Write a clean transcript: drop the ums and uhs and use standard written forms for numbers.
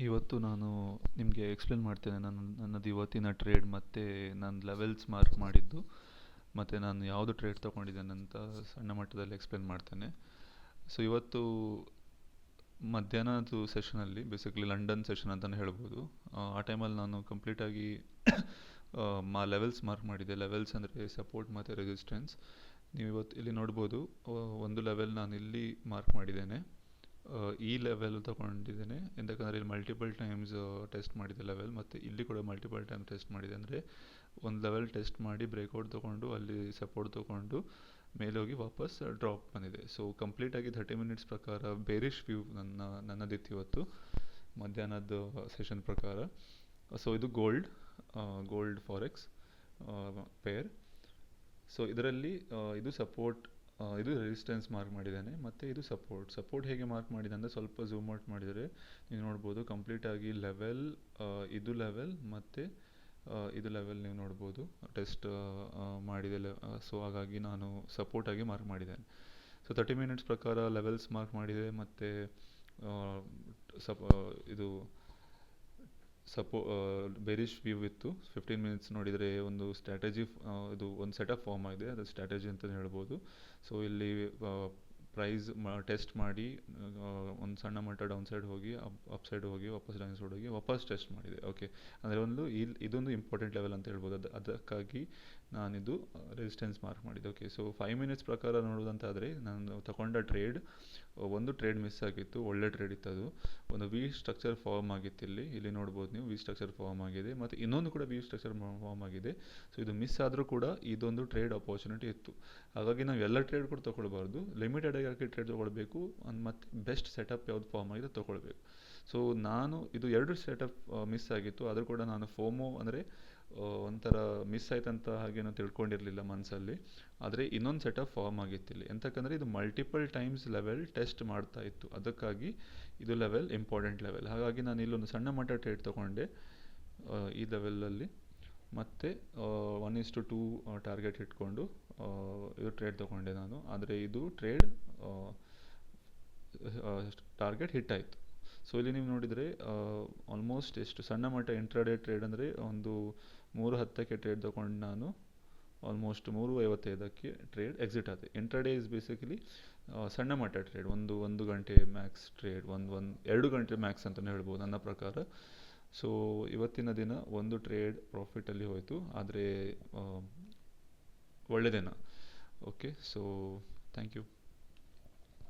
ಇವತ್ತು ನಾನು ನಿಮಗೆ ಎಕ್ಸ್ಪ್ಲೇನ್ ಮಾಡ್ತೇನೆ ನನ್ನದು ಇವತ್ತಿನ ಟ್ರೇಡ್ ಮತ್ತು ನಾನು ಲೆವೆಲ್ಸ್ ಮಾರ್ಕ್ ಮಾಡಿದ್ದು ಮತ್ತು ನಾನು ಯಾವುದು ಟ್ರೇಡ್ ತೊಗೊಂಡಿದ್ದೇನೆ ಅಂತ ಸಣ್ಣ ಮಟ್ಟದಲ್ಲಿ ಎಕ್ಸ್ಪ್ಲೇನ್ ಮಾಡ್ತೇನೆ. ಸೊ ಇವತ್ತು ಮಧ್ಯಾಹ್ನದ ಸೆಷನಲ್ಲಿ ಬೇಸಿಕಲಿ ಲಂಡನ್ ಸೆಷನ್ ಅಂತಲೇ ಹೇಳ್ಬೋದು. ಆ ಟೈಮಲ್ಲಿ ನಾನು ಕಂಪ್ಲೀಟಾಗಿ ಲೆವೆಲ್ಸ್ ಮಾರ್ಕ್ ಮಾಡಿದ್ದೆ. ಲೆವೆಲ್ಸ್ ಅಂದರೆ ಸಪೋರ್ಟ್ ಮತ್ತು ರೆಸಿಸ್ಟೆನ್ಸ್. ನೀವು ಇವತ್ತು ಇಲ್ಲಿ ನೋಡ್ಬೋದು, ಒಂದು ಲೆವೆಲ್ ನಾನು ಇಲ್ಲಿ ಮಾರ್ಕ್ ಮಾಡಿದ್ದೇನೆ. ಈ ಲೆವೆಲ್ ತೊಗೊಂಡಿದ್ದೇನೆ ಎಂತಕ್ಕಂದರೆ ಇಲ್ಲಿ ಮಲ್ಟಿಪಲ್ ಟೈಮ್ಸ್ ಟೆಸ್ಟ್ ಮಾಡಿದೆ ಲೆವೆಲ್, ಮತ್ತು ಇಲ್ಲಿ ಕೂಡ ಮಲ್ಟಿಪಲ್ ಟೈಮ್ ಟೆಸ್ಟ್ ಮಾಡಿದೆ. ಅಂದರೆ ಒಂದು ಲೆವೆಲ್ ಟೆಸ್ಟ್ ಮಾಡಿ ಬ್ರೇಕ್ಔಟ್ ತೊಗೊಂಡು ಅಲ್ಲಿ ಸಪೋರ್ಟ್ ತೊಗೊಂಡು ಮೇಲೆ ಹೋಗಿ ವಾಪಸ್ ಡ್ರಾಪ್ ಬಂದಿದೆ. ಸೊ ಕಂಪ್ಲೀಟಾಗಿ 30 ಮಿನಿಟ್ಸ್ ಪ್ರಕಾರ ಬೇರಿಶ್ ವ್ಯೂ ನನ್ನದಿತ್ತು ಇವತ್ತು ಮಧ್ಯಾಹ್ನದ ಸೆಷನ್ ಪ್ರಕಾರ. ಸೊ ಇದು ಗೋಲ್ಡ್ ಫಾರೆಕ್ಸ್ ಪೇರ್. ಸೊ ಇದರಲ್ಲಿ ಇದು ಸಪೋರ್ಟ್, ಇದು ರೆಸಿಸ್ಟೆನ್ಸ್ ಮಾರ್ಕ್ ಮಾಡಿದ್ದೇನೆ, ಮತ್ತು ಇದು ಸಪೋರ್ಟ್ ಹೇಗೆ ಮಾರ್ಕ್ ಮಾಡಿದೆ ಅಂದರೆ ಸ್ವಲ್ಪ ಝೂಮ್ ಔಟ್ ಮಾಡಿದರೆ ನೀವು ನೋಡ್ಬೋದು ಕಂಪ್ಲೀಟಾಗಿ ಲೆವೆಲ್, ಇದು ಲೆವೆಲ್ ಮತ್ತು ಇದು ಲೆವೆಲ್ ನೀವು ನೋಡ್ಬೋದು ಟೆಸ್ಟ್ ಮಾಡಿದೆ. ಸೊ ಹಾಗಾಗಿ ನಾನು ಸಪೋರ್ಟಾಗಿ ಮಾರ್ಕ್ ಮಾಡಿದ್ದೇನೆ. ಸೊ 30 ಮಿನಿಟ್ಸ್ ಪ್ರಕಾರ ಲೆವೆಲ್ಸ್ ಮಾರ್ಕ್ ಮಾಡಿದೆ, ಮತ್ತು ಇದು ಬೇರಿಶ್ ವ್ಯೂ ಇತ್ತು. 15 ಮಿನಿಟ್ಸ್ ನೋಡಿದರೆ ಒಂದು ಸ್ಟ್ರಾಟಜಿ, ಇದು ಒಂದು ಸೆಟಪ್ ಫಾರ್ಮ್ ಆಗಿದೆ, ಅದು ಸ್ಟ್ರಾಟಜಿ ಅಂತಲೇ ಹೇಳ್ಬೋದು. ಸೊ ಇಲ್ಲಿ ಪ್ರೈಸ್ ಟೆಸ್ಟ್ ಮಾಡಿ ಒಂದು ಸಣ್ಣ ಮಟ್ಟ ಡೌನ್ ಸೈಡ್ ಹೋಗಿ ಅಪ್ ಸೈಡ್ ಹೋಗಿ ವಾಪಸ್ ಡೌನ್ ಸೈಡ್ ಹೋಗಿ ವಾಪಸ್ ಟೆಸ್ಟ್ ಮಾಡಿದೆ. ಓಕೆ, ಅಂದರೆ ಇದೊಂದು ಇಂಪಾರ್ಟೆಂಟ್ ಲೆವೆಲ್ ಅಂತ ಹೇಳ್ಬೋದು. ಅದಕ್ಕಾಗಿ ನಾನಿದು ರೆಸಿಸ್ಟೆನ್ಸ್ ಮಾರ್ಕ್ ಮಾಡಿದೆ. ಓಕೆ, ಸೊ 5 ಮಿನಿಟ್ಸ್ ಪ್ರಕಾರ ನೋಡೋದಂತಾದರೆ ನಾನು ತಗೊಂಡ ಒಂದು ಟ್ರೇಡ್ ಮಿಸ್ ಆಗಿತ್ತು. ಒಳ್ಳೆ ಟ್ರೇಡ್ ಇತ್ತು. ಅದು ಒಂದು ವಿ ಸ್ಟ್ರಕ್ಚರ್ ಫಾರ್ಮ್ ಆಗಿತ್ತು. ಇಲ್ಲಿ ನೋಡ್ಬೋದು ನೀವು ವಿ ಸ್ಟ್ರಕ್ಚರ್ ಫಾರ್ಮ್ ಆಗಿದೆ, ಮತ್ತು ಇನ್ನೊಂದು ಕೂಡ ವಿ ಸ್ಟ್ರಕ್ಚರ್ ಫಾರ್ಮ್ ಆಗಿದೆ. ಸೊ ಇದು ಮಿಸ್ ಆದರೂ ಕೂಡ ಇದೊಂದು ಟ್ರೇಡ್ ಅಪರ್ಚುನಿಟಿ ಇತ್ತು. ಹಾಗಾಗಿ ನಾವು ಎಲ್ಲ ಟ್ರೇಡ್ ಕೂಡ ತೊಗೊಳ್ಬಾರ್ದು, ಲಿಮಿಟೆಡ್ ಆಗಿ ಟ್ರೇಡ್ ತೊಗೊಳ್ಬೇಕು, ಮತ್ತು ಬೆಸ್ಟ್ ಸೆಟಪ್ ಯಾವ್ದು ಫಾರ್ಮ್ ಆಗಿದೆ ತೊಗೊಳ್ಬೇಕು. ಸೊ ನಾನು ಇದು 2 ಸೆಟಪ್ ಮಿಸ್ ಆಗಿತ್ತು. ಆದರೂ ಕೂಡ ನಾನು ಫೋಮೋ ಅಂದರೆ ಒಂಥರ ಮಿಸ್ ಆಯ್ತಂತ ಹಾಗೇನೋ ತಿಳ್ಕೊಂಡಿರಲಿಲ್ಲ ಮನಸ್ಸಲ್ಲಿ. ಆದರೆ ಇನ್ನೊಂದು ಸೆಟಪ್ ಫಾರ್ಮ್ ಆಗಿತ್ತು ಇಲ್ಲಿ. ಎಂತಕ್ಕಂದರೆ ಇದು ಮಲ್ಟಿಪಲ್ ಟೈಮ್ಸ್ ಲೆವೆಲ್ ಟೆಸ್ಟ್ ಮಾಡ್ತಾ ಇತ್ತು, ಅದಕ್ಕಾಗಿ ಇದು ಲೆವೆಲ್ ಇಂಪಾರ್ಟೆಂಟ್ ಲೆವೆಲ್. ಹಾಗಾಗಿ ನಾನು ಇಲ್ಲೊಂದು ಸಣ್ಣ ಮಟ್ಟ ಟ್ರೇಡ್ ತೊಗೊಂಡೆ ಈ ಲೆವೆಲಲ್ಲಿ, ಮತ್ತು 1:2 ಟಾರ್ಗೆಟ್ ಇಟ್ಕೊಂಡು ಇದು ಟ್ರೇಡ್ ತೊಗೊಂಡೆ ನಾನು. ಆದರೆ ಇದು ಟ್ರೇಡ್ ಟಾರ್ಗೆಟ್ ಹಿಟ್ ಆಯಿತು. ಸೊ ಇಲ್ಲಿ ನೀವು ನೋಡಿದರೆ ಆಲ್ಮೋಸ್ಟ್ ಎಷ್ಟು ಸಣ್ಣ ಮಟ್ಟ ಇಂಟ್ರಾಡೇ ಟ್ರೇಡ್ ಅಂದರೆ ಒಂದು 3:10ಕ್ಕೆ ಟ್ರೇಡ್ ತೊಗೊಂಡು ನಾನು ಆಲ್ಮೋಸ್ಟ್ 3:55ಕ್ಕೆ ಟ್ರೇಡ್ ಎಕ್ಸಿಟ್ ಆದೆ. ಇಂಟ್ರಾಡೇ ಇಸ್ ಬೇಸಿಕಲಿ ಸಣ್ಣ ಮಟ್ಟ ಟ್ರೇಡ್, ಒಂದು ಗಂಟೆ ಮ್ಯಾಕ್ಸ್ ಟ್ರೇಡ್, 2 ಗಂಟೆ ಮ್ಯಾಕ್ಸ್ ಅಂತಲೇ ಹೇಳ್ಬೋದು ನನ್ನ ಪ್ರಕಾರ. ಸೊ ಇವತ್ತಿನ ದಿನ ಒಂದು ಟ್ರೇಡ್ ಪ್ರಾಫಿಟಲ್ಲಿ ಹೋಯಿತು, ಆದರೆ ಒಳ್ಳೆಯದೇನ. Okay, so thank you.